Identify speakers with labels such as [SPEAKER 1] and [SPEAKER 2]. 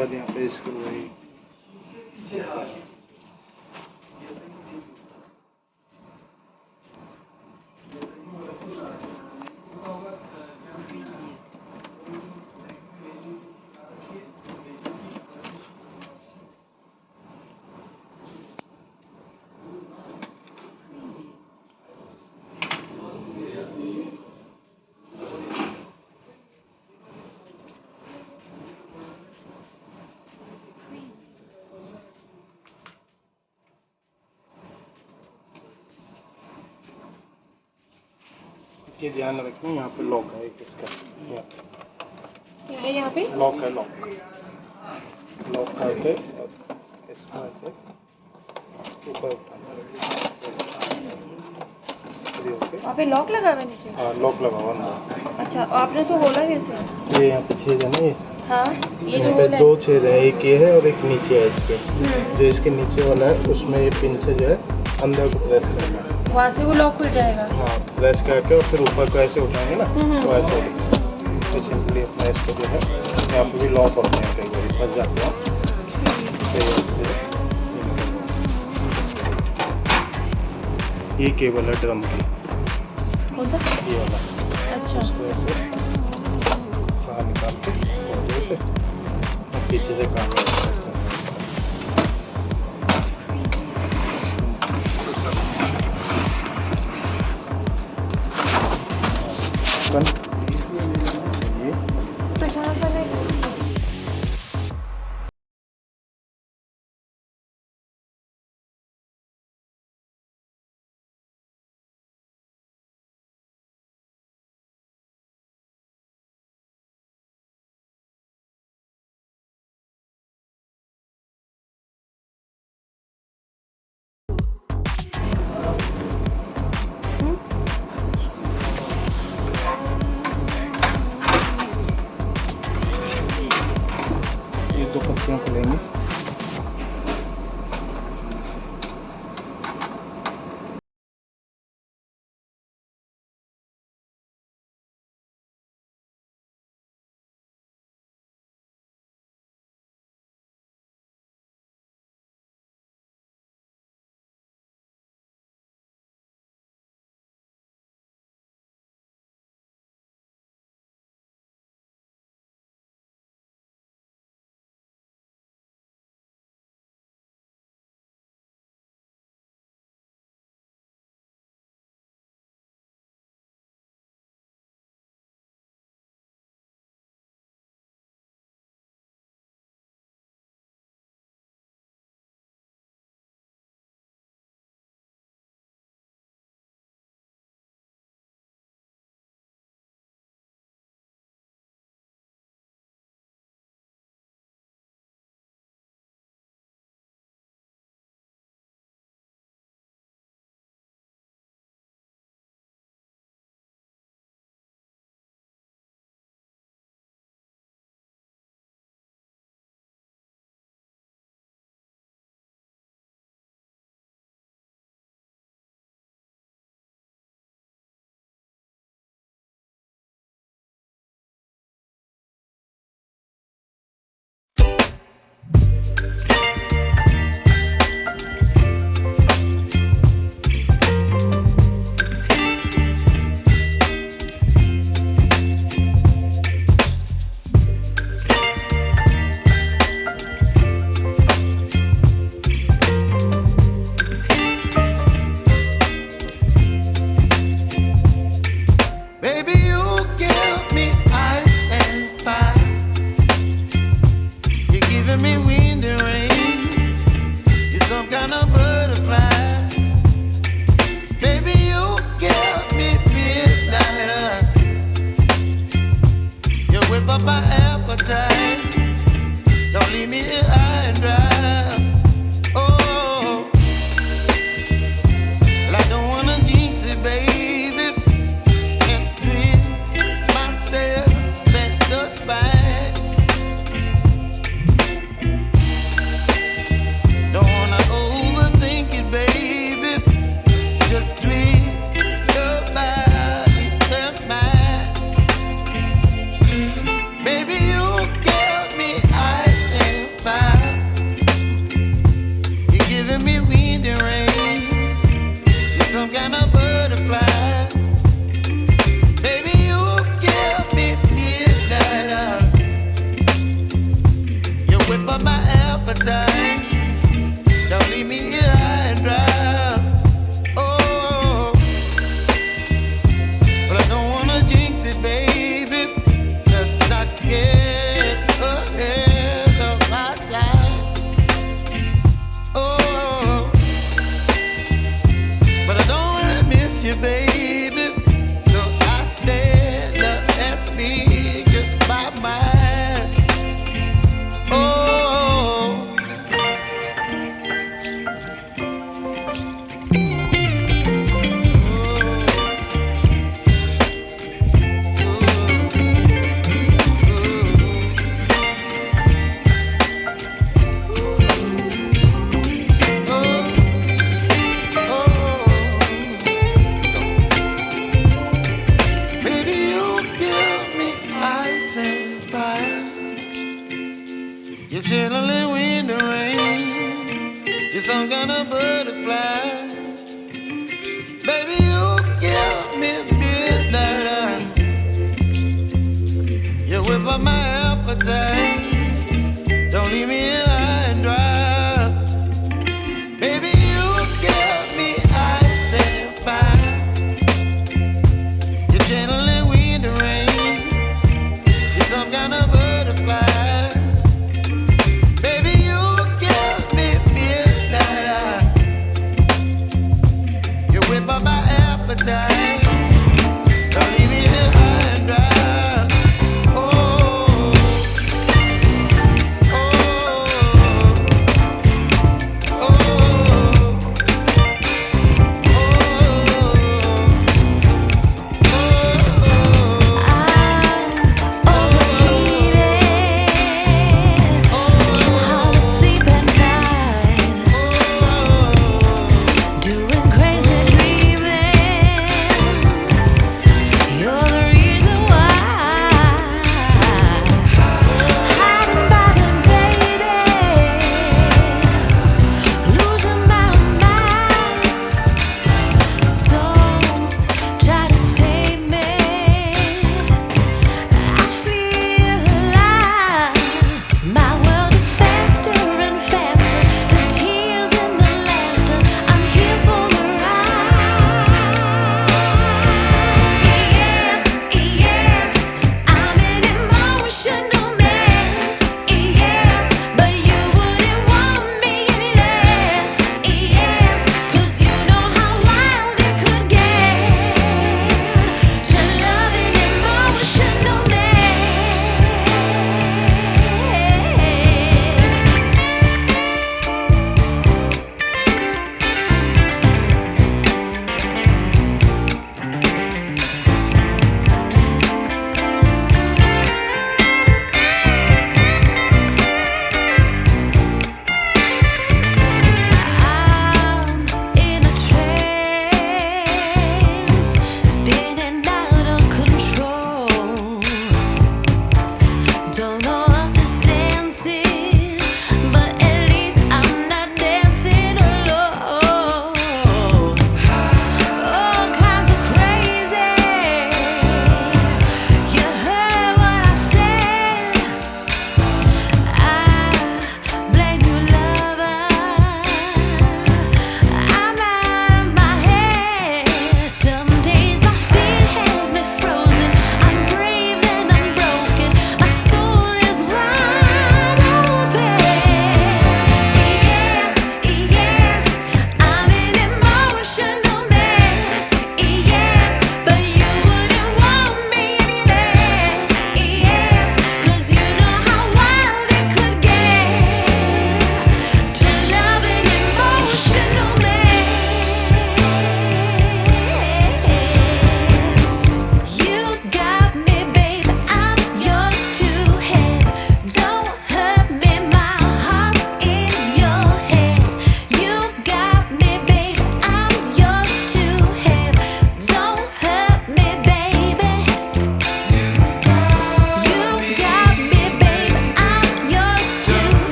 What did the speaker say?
[SPEAKER 1] बाद यहाँ पे स्कूल वही ये ध्यान रखना, यहाँ पे लॉक है इसका।
[SPEAKER 2] क्या है यहाँ पे?
[SPEAKER 1] लॉक है, लॉक करके इसको ऐसे ऊपर उठाना।
[SPEAKER 2] वहाँ पे लॉक लगा हुआ है नीचे?
[SPEAKER 1] हाँ, लॉक लगा हुआ अंदर।
[SPEAKER 2] अच्छा, आपने उसको बोला कैसे?
[SPEAKER 1] ये यहाँ पे छेद है ना, ये
[SPEAKER 2] हाँ, ये जो
[SPEAKER 1] यहाँ पे
[SPEAKER 2] होल है।
[SPEAKER 1] दो छेद है, एक ये है और एक नीचे है इसके। जो इसके नीचे वाला है उसमें ये पिन से जो है अंदर को प्रेस करना है,
[SPEAKER 2] वहाँ से वो लॉक खुल जाएगा।
[SPEAKER 1] हाँ, प्रेस करके और फिर ऊपर को ऐसे उठाएंगे ना, तो ऐसे तो सिंपली अपना इसको जो है यहाँ पे भी लॉक होते हैं, कई बार फंस जाते हैं। ये केबल है ड्रम की,
[SPEAKER 2] कौन सा?
[SPEAKER 1] ये वाला।
[SPEAKER 2] अच्छा,
[SPEAKER 1] इसको ऐसे बाहर निकाल के और ऐसे पीछे से काम करते हैं।
[SPEAKER 2] तो कहाँ पर है?
[SPEAKER 1] ये दो पत्तियाँ खुलेंगी।
[SPEAKER 3] Don't wanna overthink. kind of butterfly. Baby, you give me midnight. You whip up my appetite.